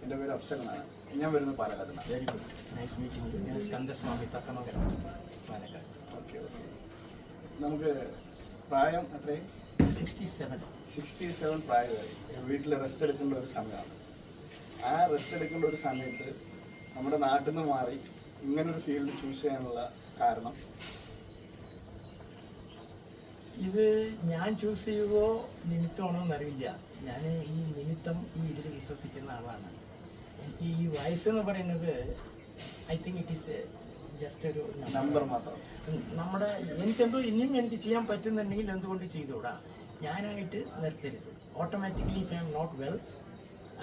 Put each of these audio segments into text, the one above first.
എൻ്റെ പേര് അഫ്സലാണ്. ഞാൻ വരുന്നത് Palakkad. Very good, nice meeting you. ഞാൻ സ്കന്ദസ്വാമി തത്തമംഗലം, പാലക്കാട്. Okay okay. നമുക്ക് പ്രായം എത്രയും 67 പ്രായമായി. വീട്ടിൽ റെസ്റ്റ് എടുക്കേണ്ട ഒരു സമയമാണ്. ആ റെസ്റ്റ് എടുക്കേണ്ട ഒരു സമയത്ത് നമ്മുടെ നാട്ടിൽ നിന്ന് മാറി ഇങ്ങനൊരു ഫീൽഡ് ചൂസ് ചെയ്യാനുള്ള കാരണം? ഇത് ഞാൻ ചൂസ് ചെയ്യുകയോ നിമിത്തമാണോ എന്നറിയില്ല. ഞാൻ ഈ നിമിത്തം ഇതിൽ വിശ്വസിക്കുന്ന ആളാണ്. എനിക്ക് ഈ വയസ്സെന്ന് പറയുന്നത് I think it is just ഒരു നമ്പർ മാത്രം. നമ്മുടെ എനിക്കെന്തോ ഇനിയും എനിക്ക് ചെയ്യാൻ പറ്റുന്നുണ്ടെങ്കിൽ എന്തുകൊണ്ട് ചെയ്തുകൂടാ? ഞാനായിട്ട് നിർത്തരുത്. Automatically if I am not well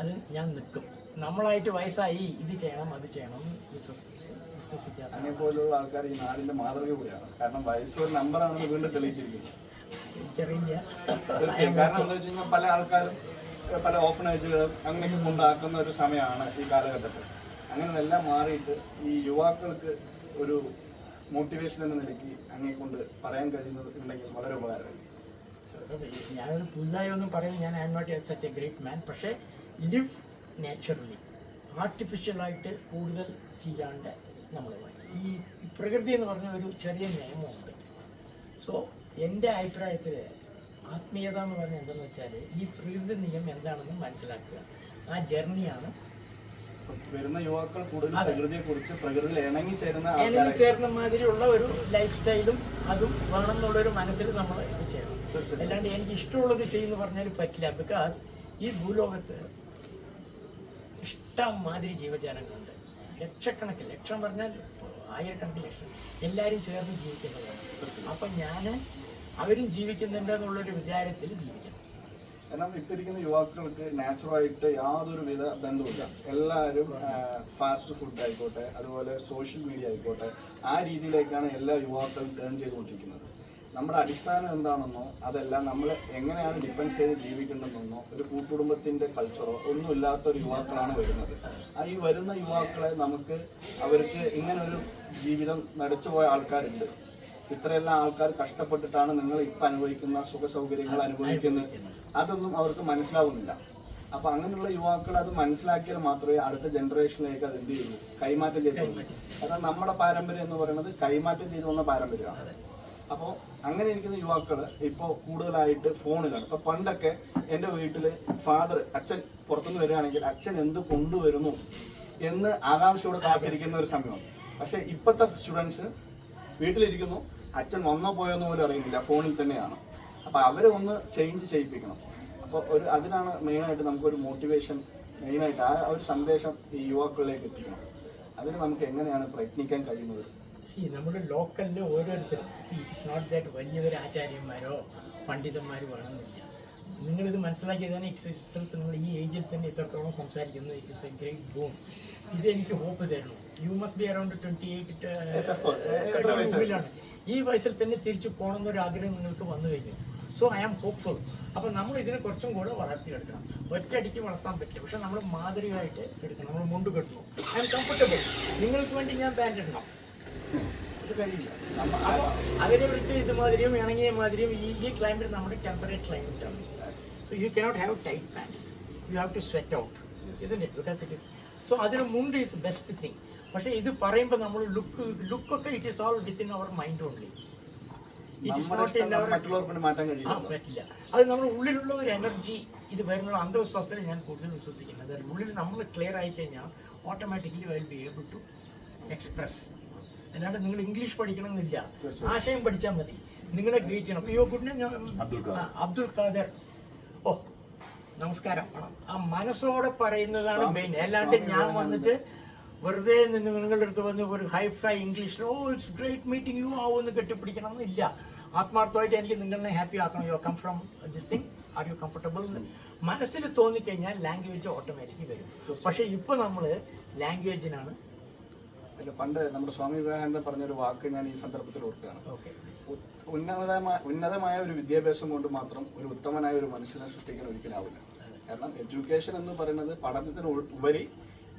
അത് ഞാൻ നിൽക്കും. നമ്മളായിട്ട് വയസ്സായി ഇത് ചെയ്യണം അത് ചെയ്യണം വിശ്വസിക്കാതെ അങ്ങനെ പോലുള്ള ആൾക്കാർ ഈ നാടിന്റെ മാതൃക കൂടിയാണ്. കാരണം വയസ്സ് ഒരു നമ്പറാണെന്ന് വീണ്ടും തെളിയിച്ചിരിക്കുന്നു. എനിക്കറിയില്ല. തീർച്ചയായും. കാരണം എന്താ വെച്ച് കഴിഞ്ഞാൽ പല ആൾക്കാരും പല ഓഫനേജുകളും അങ്ങനെയൊക്കെ കൊണ്ടാക്കുന്ന ഒരു സമയമാണ് ഈ കാലഘട്ടത്തിൽ. അങ്ങനെ എല്ലാം മാറിയിട്ട് ഈ യുവാക്കൾക്ക് ഒരു മോട്ടിവേഷൻ എന്ന നിലയ്ക്ക് അങ്ങനെ കൊണ്ട് പറയാൻ കഴിയുന്നത് ഉണ്ടെങ്കിൽ വളരെ ഉപകാരമായി. ഞാനൊരു പുതുതായി ഒന്നും പറയും, ഞാൻ I am not such a great man. പക്ഷേ ലിവ് നാച്ചുറലി, ആർട്ടിഫിഷ്യലായിട്ട് കൂടുതൽ ചെയ്യാണ്ട് നമ്മൾ ഈ പ്രകൃതി എന്ന് പറഞ്ഞ ഒരു ചെറിയ നിയമമുണ്ട്. സോ എൻ്റെ അഭിപ്രായത്തിൽ ആത്മീയത എന്ന് പറഞ്ഞാൽ എന്തെന്ന് വെച്ചാൽ ഈ പ്രകൃതി നിയമം എന്താണെന്ന് മനസ്സിലാക്കുക. ആ ജേർണിയാണ്. വരുന്ന യുവാക്കൾ കൂടുതൽ പ്രകൃതിയെ കുറിച്ച് പ്രകൃതിയിൽ ഇണങ്ങി ചേർന്ന മാതിരിയുള്ള ഒരു ലൈഫ് സ്റ്റൈലും അതും വേണം എന്നുള്ളൊരു മനസ്സിൽ നമ്മൾ ഇത് ചെയ്യണം. അല്ലാണ്ട് എനിക്ക് ഇഷ്ടമുള്ളത് ചെയ്യുന്നു പറഞ്ഞാൽ പറ്റില്ല. ബിക്കോസ് ഈ ഭൂലോകത്ത് ഇഷ്ടംമാതിരി ജീവജാലങ്ങളുണ്ട്. ലക്ഷക്കണക്കിന്, ലക്ഷം പറഞ്ഞാൽ ആയിരക്കണക്കിന് ലക്ഷം, എല്ലാവരും ചേർന്ന് ജീവിക്കുന്നതാണ്. അപ്പം ഞാൻ അവരും ജീവിക്കുന്നുണ്ട് എന്നുള്ളൊരു വിചാരത്തിൽ ജീവിക്കണം. കാരണം ഇപ്പം ഇരിക്കുന്ന യുവാക്കൾക്ക് നാച്ചുറലായിട്ട് യാതൊരു വിധ ബന്ധവുമില്ല. എല്ലാവരും ഫാസ്റ്റ് ഫുഡ് ആയിക്കോട്ടെ, അതുപോലെ സോഷ്യൽ മീഡിയ ആയിക്കോട്ടെ, ആ രീതിയിലേക്കാണ് എല്ലാ യുവാക്കളും ടേൺ ചെയ്തുകൊണ്ടിരിക്കുന്നത്. നമ്മുടെ അടിസ്ഥാനം എന്താണെന്നോ അതെല്ലാം നമ്മൾ എങ്ങനെയാണ് ഡിപ്പെൻഡ് ചെയ്ത് ജീവിക്കേണ്ടതെന്നോ ഒരു കൂട്ടുകുടുംബത്തിൻ്റെ കൾച്ചറോ ഒന്നുമില്ലാത്തൊരു യുവാക്കളാണ് വരുന്നത്. ആ ഈ വരുന്ന യുവാക്കളെ നമുക്ക് അവർക്ക് ഇങ്ങനൊരു ജീവിതം നടിച്ചുപോയ ആൾക്കാരുണ്ട്. ഇത്രയെല്ലാം ആൾക്കാർ കഷ്ടപ്പെട്ടിട്ടാണ് നിങ്ങൾ ഇപ്പം അനുഭവിക്കുന്ന സുഖ സൗകര്യങ്ങൾ അനുഭവിക്കുന്നത്. അതൊന്നും അവർക്ക് മനസ്സിലാവുന്നില്ല. അപ്പം അങ്ങനെയുള്ള യുവാക്കൾ അത് മനസ്സിലാക്കിയാൽ മാത്രമേ അടുത്ത ജനറേഷനിലേക്ക് അത് എന്ത് ചെയ്യുള്ളൂ, കൈമാറ്റം ചെയ്തുള്ളൂ. കാരണം നമ്മുടെ പാരമ്പര്യം എന്ന് പറയുന്നത് കൈമാറ്റം ചെയ്തു വന്ന പാരമ്പര്യമാണ്. അപ്പോൾ അങ്ങനെ ഇരിക്കുന്ന യുവാക്കൾ ഇപ്പോൾ കൂടുതലായിട്ട് ഫോണിലാണ്. ഇപ്പോൾ പണ്ടൊക്കെ എൻ്റെ വീട്ടിൽ അച്ഛൻ പുറത്തുനിന്ന് വരികയാണെങ്കിൽ അച്ഛൻ എന്ത് കൊണ്ടുവരുന്നു എന്ന് ആകാംക്ഷയോടെ കാത്തിരിക്കുന്ന ഒരു സമയമാണ്. പക്ഷേ ഇപ്പോഴത്തെ സ്റ്റുഡൻസ് വീട്ടിലിരിക്കുന്നു, അച്ഛൻ വന്നോ പോയോന്ന് പോലും അറിയുന്നില്ല, ഫോണിൽ തന്നെയാണ്. അപ്പോൾ അവരെ ഒന്ന് ചേഞ്ച് ചെയ്യിപ്പിക്കണം. അപ്പോൾ അതിനാണ് മെയിനായിട്ട് നമുക്കൊരു മോട്ടിവേഷൻ, മെയിനായിട്ട് ആ ഒരു സന്ദേശം ഈ യുവാക്കളിലേക്ക് എത്തിക്കണം. അതിന് നമുക്ക് എങ്ങനെയാണ് പ്രയത്നിക്കാൻ കഴിയുന്നത്? നമ്മുടെ ലോക്കലിൽ ഓരോരുത്തരും ഇറ്റ് ഇസ് നോട്ട് ദാറ്റ് വലിയൊരു ആചാര്യന്മാരോ പണ്ഡിതന്മാരോ വേണമെന്നില്ല. നിങ്ങളിത് മനസ്സിലാക്കിയത് തന്നെ ഇറ്റ്സെൽഫ് നിങ്ങൾ ഈ ഏജിൽ തന്നെ ഇത്രത്തോളം സംസാരിക്കുന്നത് it is A great boom. ഇത് എനിക്ക് ഹോപ്പ് തരുന്നു. യു മസ്റ്റ് ബി അറൗണ്ട് 28 ാണ്. ഈ വയസ്സിൽ തന്നെ തിരിച്ചു പോകണമെന്നൊരു ആഗ്രഹം നിങ്ങൾക്ക് വന്നു കഴിഞ്ഞു. So I am hopeful. അപ്പം നമ്മൾ ഇതിനെ കുറച്ചും കൂടെ വളർത്തിയെടുക്കണം. ഒറ്റയടിക്ക് വളർത്താൻ പറ്റില്ല, പക്ഷെ നമ്മൾ മാതൃകയായിട്ട് എടുക്കണം. നമ്മൾ മുണ്ട് കെട്ടണം. I am comfortable. നിങ്ങൾക്ക് വേണ്ടി ഞാൻ പാൻറ് ഇടണം, ഇത് കഴിയില്ല. അപ്പോൾ അതിനെ വിളിച്ച് ഇതുമാതിരിയും ഇണങ്ങിയ മാതിരിയും ഈ ക്ലൈമറ്റ് നമ്മുടെ ടെമ്പറേറ്റ് ക്ലൈമറ്റ് ആണ്. So you cannot have tight pants, you have to sweat out, isn't it? Because it is so അതിന് മുണ്ട് ഈസ് ബെസ്റ്റ് തിങ്. പക്ഷേ ഇത് പറയുമ്പോൾ നമ്മൾ ലുക്കൊക്കെ it is all within our mind only. It is not in our പറ്റില്ല. അത് നമ്മുടെ ഉള്ളിലുള്ള ഒരു എനർജി ഇത് വരുന്ന അന്ധവിശ്വാസത്തിൽ ഞാൻ കൂടുതൽ വിശ്വസിക്കുന്നത്. ഉള്ളിൽ നമ്മൾ ക്ലിയർ ആയി കഴിഞ്ഞാൽ automatically will be able to express. അല്ലാണ്ട് നിങ്ങൾ ഇംഗ്ലീഷ് പഠിക്കണമെന്നില്ല, ആശയം പഠിച്ചാൽ മതി. നിങ്ങളെ ഗ്രേറ്റ് ചെയ്യണം. അയ്യോ ഗുഡ് അബ്ദുൽ ഖാദർ, ഓ നമസ്കാരം. ആ മനസ്സോടെ പറയുന്നതാണ് മെയിൻ. അല്ലാണ്ട് ഞാൻ വന്നിട്ട് വെറുതെ നിങ്ങളുടെ അടുത്ത് വന്ന് ഒരു ഹൈഫൈ ഇംഗ്ലീഷിൽ oh it's great meeting you ആവുമെന്ന് കെട്ടിപ്പിടിക്കണം എന്നില്ല. ആത്മാർത്ഥമായിട്ട് എനിക്ക് നിങ്ങളെ ഹാപ്പി ആക്കണം. You come from this thing, are you comfortable എന്ന് മനസ്സിൽ തോന്നിക്കഴിഞ്ഞാൽ ലാംഗ്വേജ് ഓട്ടോമാറ്റിക്കലി വരും. പക്ഷേ ഇപ്പോൾ നമ്മൾ ലാംഗ്വേജിനാണ്. പണ്ട് നമ്മുടെ സ്വാമി വിവേകാനന്ദൻ പറഞ്ഞൊരു വാക്ക് ഞാൻ ഈ സന്ദർഭത്തിൽ ഓർക്കുകയാണ്. ഉന്നതമായ ഒരു വിദ്യാഭ്യാസം കൊണ്ട് മാത്രം ഒരു ഉത്തമനായ ഒരു മനുഷ്യനെ സൃഷ്ടിക്കാൻ ഒരിക്കലാവില്ല. കാരണം എഡ്യൂക്കേഷൻ എന്ന് പറയുന്നത് പഠനത്തിന് ഉപരി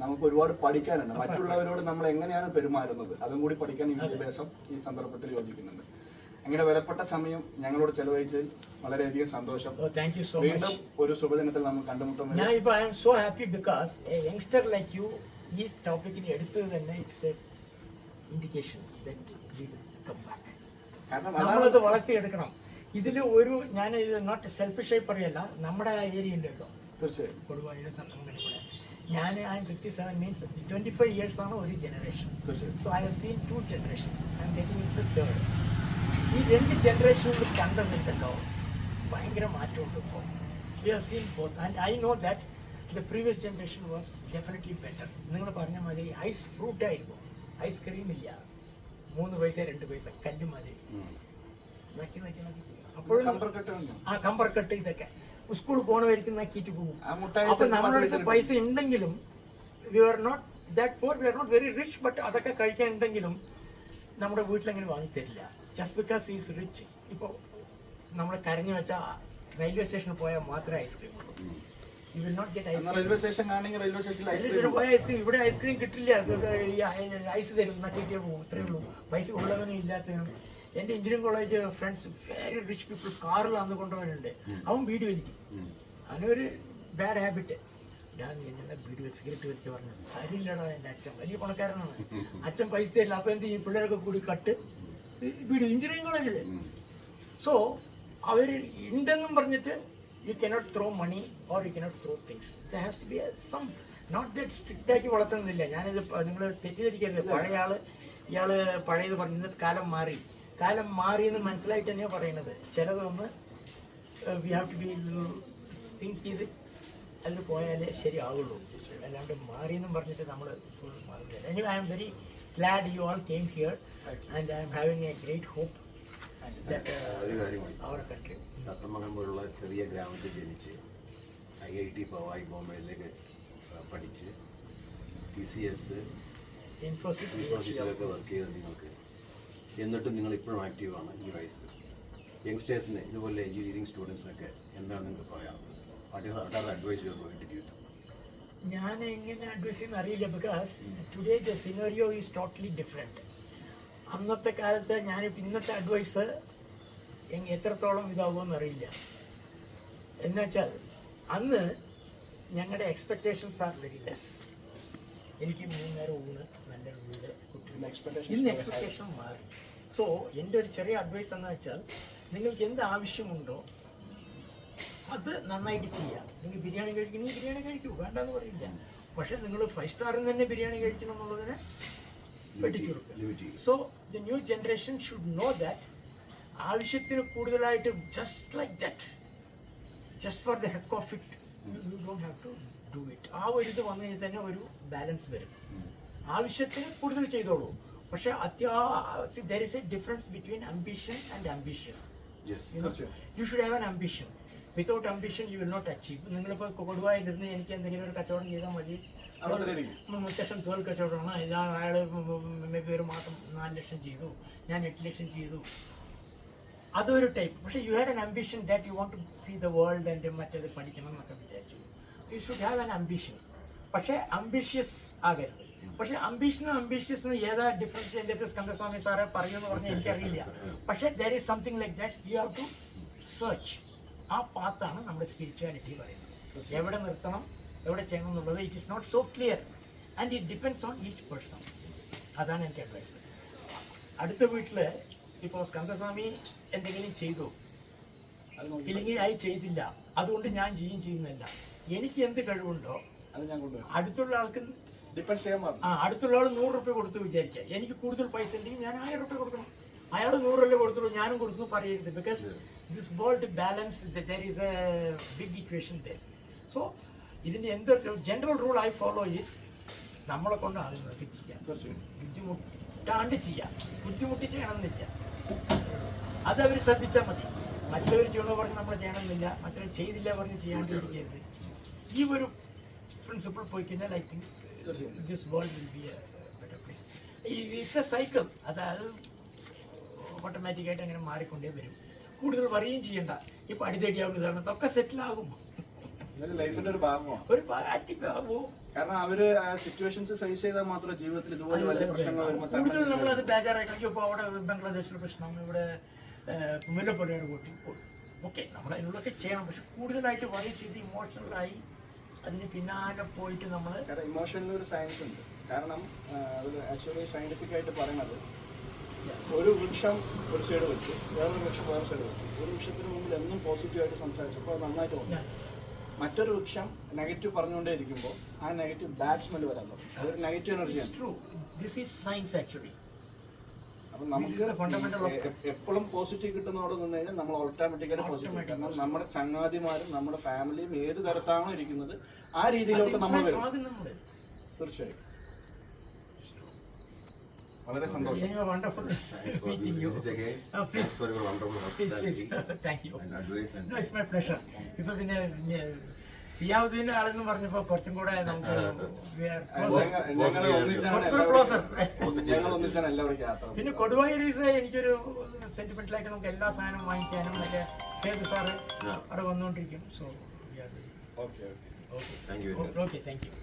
നമുക്ക് ഒരുപാട് പഠിക്കാനുണ്ട്. മറ്റുള്ളവരോട് നമ്മൾ എങ്ങനെയാണ് പെരുമാറുന്നത് അതും കൂടി പഠിക്കാൻ ഈ വിദ്യാഭ്യാസം ഈ സന്ദർഭത്തിൽ യോജിക്കുന്നുണ്ട്. അങ്ങനെ വിലപ്പെട്ട സമയം ഞങ്ങളോട് ചെലവഴിച്ചതിൽ വളരെയധികം സന്തോഷം. താങ്ക് യു സോ വീണ്ടും മച്ച്. ഒരു ശുഭദിനത്തിൽ നമ്മൾ കണ്ടുമുട്ടും. ഞാൻ ഇപ്പോൾ I am so happy because a youngster like you ഈ ടോപ്പിക്കിന് എടുത്തത് തന്നെ it's a indication that we will come back. കാരണം നമ്മളത് വളർത്തിയെടുക്കണം. ഇതിൽ ഒരു ഞാൻ ഇത് നോട്ട് സെൽഫിഷായി പറയല്ല, നമ്മുടെ ആ ഏരിയ ഉണ്ടല്ലോ തീർച്ചയായും കൊടുവായൂർ തന്നങ്ങനെ കൂടെ ഞാൻ ഐ എം 67 മീൻസ് 25 years ആണ് ഒരു ജനറേഷൻ. തീർച്ചയായും so I have seen 2 generations. I am getting in the third. ഈ 2 ജനറേഷനിൽ കണ്ടതുണ്ടല്ലോ ഭയങ്കര മാറ്റമുണ്ട് ഇപ്പോൾ. We have seen both and I know that the previous generation was definitely better. നിങ്ങൾ പറഞ്ഞ മാതിരി ഐസ് ഫ്രൂട്ട് ആയിരുന്നു, ഐസ്ക്രീം ഇല്ല, 3 പൈസ 2 പൈസ കല്ല് മാതിരി നക്കി നക്കി നക്കി ചെയ്യും. അപ്പോഴും ആ കമ്പർക്കട്ട് ഇതൊക്കെ സ്കൂൾ പോണവർക്ക് നക്കിയിട്ട് പോകും. അപ്പൊ നമ്മുടെ അടുത്ത് പൈസ ഉണ്ടെങ്കിലും we are not that poor, we are not very rich, but അതൊക്കെ കഴിക്കാൻ ഉണ്ടെങ്കിലും നമ്മുടെ വീട്ടിലെങ്ങനെ വാങ്ങിത്തരില്ല. Just because is rich. ഇപ്പോൾ നമ്മൾ കരഞ്ഞു വെച്ചാൽ റെയിൽവേ സ്റ്റേഷനിൽ പോയാൽ മാത്രമേ ഐസ്ക്രീം ഉള്ളൂ. You will not get ice cream. Railway station ആണെങ്കിൽ റെയിൽവേ സ്റ്റേഷനിൽ പോയ ഐസ്ക്രീം ഇവിടെ ഐസ്ക്രീം കിട്ടില്ല. ഐസ് തരും, നക്കിയിട്ടേ പോകും, ഇത്രയേ ഉള്ളൂ. പൈസ ഉള്ളവനും ഇല്ലാത്തവനും. എൻ്റെ engineering college friends very rich people കാറിൽ അന്ന് കൊണ്ടുപോകാനുണ്ട്. അവൻ ബീഡി വലിക്കും. അവനൊരു ബാഡ് ഹാബിറ്റ്. ഞാൻ എന്നെ ബീഡി വലിച്ച് സിഗരറ്റ് വലിക്കുക പറഞ്ഞു തരില്ലടാ. എൻ്റെ അച്ഛൻ വലിയ പണക്കാരനാണ്, അച്ഛൻ പൈസ തരില്ല. അപ്പോൾ എന്ത് ചെയ്യും, പിള്ളേരൊക്കെ കൂടി കട്ട് ബീഡി എഞ്ചിനീയറിംഗ് കോളേജിൽ. സോ അവർ ഉണ്ടെന്നും പറഞ്ഞിട്ട് you cannot throw money or you cannot throw things. There has to be some not that strict ആക്കി വളർത്തുന്നില്ല. ഞാനിത് നിങ്ങൾ തെറ്റിദ്ധരിക്കരുത്. പഴയ ആള് ഇയാള് പഴയത് പറഞ്ഞു. ഇന്നത്തെ കാലം മാറി എന്ന് മനസ്സിലായിട്ട് തന്നെയാണ് പറയുന്നത്. ചിലതൊന്ന് we have to be think ചെയ്ത് അതിൽ പോയാലേ ശരിയാവുള്ളൂ. അല്ലാണ്ട് മാറിയെന്നും പറഞ്ഞിട്ട് നമ്മൾ ഫുൾ മാറില്ല. Anyway I am very glad you all came here and I am having a great hope that our country. Thathamangalam പോലുള്ള ചെറിയ ഗ്രാമത്തിൽ ജനിച്ച് IIT പവായി ബോംബെയിലേക്ക് പഠിച്ച് TCS ഇൻഫോസിസിലൊക്കെ വർക്ക് ചെയ്ത നിങ്ങൾക്ക്, എന്നിട്ടും നിങ്ങൾ ഇപ്പോഴും ആക്റ്റീവാണ് ഈ വയസ്സിൽ. യങ്സ്റ്റേഴ്സിന് ഇതുപോലെ എഞ്ചിനീയറിംഗ് സ്റ്റുഡൻസിനൊക്കെ എന്താണ് നിങ്ങൾക്ക് പറയാനുള്ളത്? Advice you going to give? ഞാൻ എങ്ങനെ അഡ്വൈസ് ചെയ്യുന്ന അറിയില്ല. Because today the scenario is totally different. അന്നത്തെ കാലത്ത് ഞാനിപ്പോൾ ഇന്നത്തെ അഡ്വൈസ് എത്രത്തോളം ഇതാവുമെന്ന് അറിയില്ല. എന്നുവെച്ചാൽ അന്ന് ഞങ്ങളുടെ എക്സ്പെക്റ്റേഷൻസ് ആർ വെരി ലെസ്. എനിക്ക് 3 നേരം ഊണ്, നല്ല വീട്, കുട്ടികളുടെ ഇന്ന് എക്സ്പെക്റ്റേഷൻ മാറി. സോ എൻ്റെ ഒരു ചെറിയ അഡ്വൈസ് എന്ന് വെച്ചാൽ നിങ്ങൾക്ക് എന്ത് ആവശ്യമുണ്ടോ അത് നന്നായിട്ട് ചെയ്യാം. നിങ്ങൾ ബിരിയാണി കഴിക്കണമെങ്കിൽ ബിരിയാണി കഴിക്കൂ, വേണ്ടെന്ന് പറയില്ല. പക്ഷേ നിങ്ങൾ 5 സ്റ്റാറിൽ തന്നെ ബിരിയാണി കഴിക്കണം എന്നുള്ളതിനെ വെട്ടിച്ചുകൊടുക്കുക. So the new generation should know that ആവശ്യത്തിന് കൂടുതലായിട്ട് just like that, just for the heck of it, you don't have to do it. ആ ഒരു ഇത് വന്നു കഴിഞ്ഞാൽ തന്നെ ഒരു ബാലൻസ് വരും. ആവശ്യത്തിന് കൂടുതൽ ചെയ്തോളൂ. പക്ഷേ there is a difference between ambition and ambitious. Yes. You should have an ambition. Without ambition you will not achieve. നിങ്ങളിപ്പോൾ കൊടുവായിരുന്ന് എനിക്ക് എന്തെങ്കിലും ഒരു കച്ചവടം ചെയ്താൽ മതി, മുത്തശ്ശൻ തോൽ കച്ചവടമാണ്, അയാൾ ഒരു മാസം 4 ലക്ഷം ചെയ്തു, ഞാൻ 8 ലക്ഷം ചെയ്തു, അതൊരു ടൈപ്പ്. പക്ഷേ you had an ambition that you want to see the world and മറ്റേത് പഠിക്കണം എന്നൊക്കെ വിചാരിച്ചു. You should have an ambition. പക്ഷേ അംബിഷ്യസ് ആകരുത്. പക്ഷേ അംബിഷനും അംബിഷ്യസിനും ഏതാ ഡിഫറൻസ് എൻ്റെ അടുത്ത് സ്കന്ദസ്വാമി സാറെ പറയുമെന്ന് പറഞ്ഞാൽ എനിക്കറിയില്ല. പക്ഷേ there is something like that you have to search. ആ പാത്താണ് നമ്മുടെ സ്പിരിച്വാലിറ്റി പറയുന്നത്. എവിടെ നിർത്തണം, എവിടെ ചെയ്യണം എന്നുള്ളത് it is not so clear and it depends on each person. അതാണ് എനിക്ക് അഡ്വൈസ്. അടുത്ത വീട്ടിൽ ഇപ്പോൾ സ്കന്ദസ്വാമി എന്തെങ്കിലും ചെയ്തു, ഇല്ലെങ്കിൽ അത് ചെയ്തില്ല, അതുകൊണ്ട് ഞാൻ ചെയ്യുന്നില്ല. എനിക്ക് എന്ത് കഴിവുണ്ടോ അത് ഞാൻ കൊണ്ടുവരും. അടുത്തുള്ള ആൾക്ക് ഡിപ്പെൻഡ് ചെയ്യാൻ പറഞ്ഞു. അടുത്തുള്ള ആൾ 100 രൂപ കൊടുത്തു വിചാരിക്കുക, എനിക്ക് കൂടുതൽ പൈസ ഉണ്ടെങ്കിൽ ഞാൻ 1000 രൂപ കൊടുക്കണം. അയാൾ 100 രൂപ കൊടുത്തുള്ളൂ, ഞാനും കൊടുത്തു പറയരുത്. Because this world balance, there is a big equation there. So ഇതിൻ്റെ എന്തൊരു general rule I follow is നമ്മളെ കൊണ്ട് ആളുകളൊക്കെ ചെയ്യാം, ബുദ്ധിമുട്ടാണ്ട് ചെയ്യാം. ബുദ്ധിമുട്ടി ചെയ്യണമെന്നില്ല, അതവർ ശ്രദ്ധിച്ചാൽ മതി. മറ്റവർ ചെയ്യണമെന്ന് പറഞ്ഞ് നമ്മൾ ചെയ്യണമെന്നില്ല, മറ്റവർ ചെയ്തില്ല പറഞ്ഞ് ചെയ്യാണ്ടിരിക്കരുത്. ഈ ഒരു പ്രിൻസിപ്പിൾ പോയി കഴിഞ്ഞാൽ I think this world will be A better place. It's A cycle. അതായത് ഓട്ടോമാറ്റിക്കായിട്ട് അങ്ങനെ മാറിക്കൊണ്ടേ വരും. കൂടുതൽ വരികയും ചെയ്യണ്ട. ഇപ്പോൾ അടിതടിയാവുന്ന ഇതൊക്കെ സെറ്റിലാകും. ലൈഫിന്റെ ഒരു ഭാഗമാണ്, ഒരു ആക്റ്റീവാകും. കാരണം അവര് സിറ്റുവേഷൻസ് ഫേസ് ചെയ്താൽ മാത്രമേ ജീവിതത്തിൽ ഇതുപോലെ വലിയ പ്രശ്നങ്ങൾ വരുമ്പോൾ കൂടുതൽ നമ്മളത് ബേജാറായി കളിക്കും. ഇപ്പോൾ അവിടെ ബംഗ്ലാദേശിലെ പ്രശ്നം, ഇവിടെ മുല്ലപ്പൊലിയുടെ കൂട്ടി ഓക്കെ നമ്മൾ അതിനുള്ളതൊക്കെ ചെയ്യണം. പക്ഷെ കൂടുതലായിട്ട് വറി ചെയ്ത് ഇമോഷണലായി അതിന് പിന്നാലെ പോയിട്ട് നമ്മൾ കാരണം ഇമോഷനിൽ ഒരു സയൻസ് ഉണ്ട്. കാരണം അത് ആക്ച്വലി സയന്റിഫിക് ആയിട്ട് പറയുന്നത് ഒരു വൃക്ഷം ഒരു സൈഡ് വെച്ചു, വേറൊരു വൃക്ഷം വേറെ സൈഡ് വെച്ചു. ഒരു വൃക്ഷത്തിന് മുമ്പിൽ എന്നും പോസിറ്റീവായിട്ട് സംസാരിച്ചപ്പോൾ അത് നന്നായിട്ട് തോന്നി. മറ്റൊരു വൃക്ഷം നെഗറ്റീവ് പറഞ്ഞുകൊണ്ടേ ഇരിക്കുമ്പോൾ ആ നെഗറ്റീവ് ബാഡ് സ്മെൽ വരാൻ തുടങ്ങും. അതൊരു നെഗറ്റീവ് എനർജിയാണ്. True, this is science actually. അപ്പം നമുക്ക് എപ്പോഴും പോസിറ്റീവ് കിട്ടുന്നതോടെ നിന്ന് കഴിഞ്ഞാൽ നമ്മൾ ഓട്ടോമാറ്റിക്കായിട്ട് പോസിറ്റീവ്. കാരണം നമ്മുടെ ചങ്ങാതിമാരും നമ്മുടെ ഫാമിലിയും ഏത് തരത്താണോ ഇരിക്കുന്നത് ആ രീതിയിലോട്ട് നമ്മൾ വരും. തീർച്ചയായും. വളരെ സന്തോഷം. Wonderful meeting you. Please, please. Thank you. No, it's my pleasure. ഇപ്പൊ പിന്നെ സിയാവുദ്ദീന്റെ ആളെന്ന് പറഞ്ഞപ്പോ കുറച്ചും കൂടെ നമുക്ക് പിന്നെ കൊടുവായൂരീസ് എനിക്കൊരു സെന്റിമെന്റലായിട്ട് നമുക്ക് എല്ലാ സാധനവും വാങ്ങിക്കാനും മറ്റേ സേതു സാറ് അവിടെ വന്നുകൊണ്ടിരിക്കും. So thank you. Okay, thank you.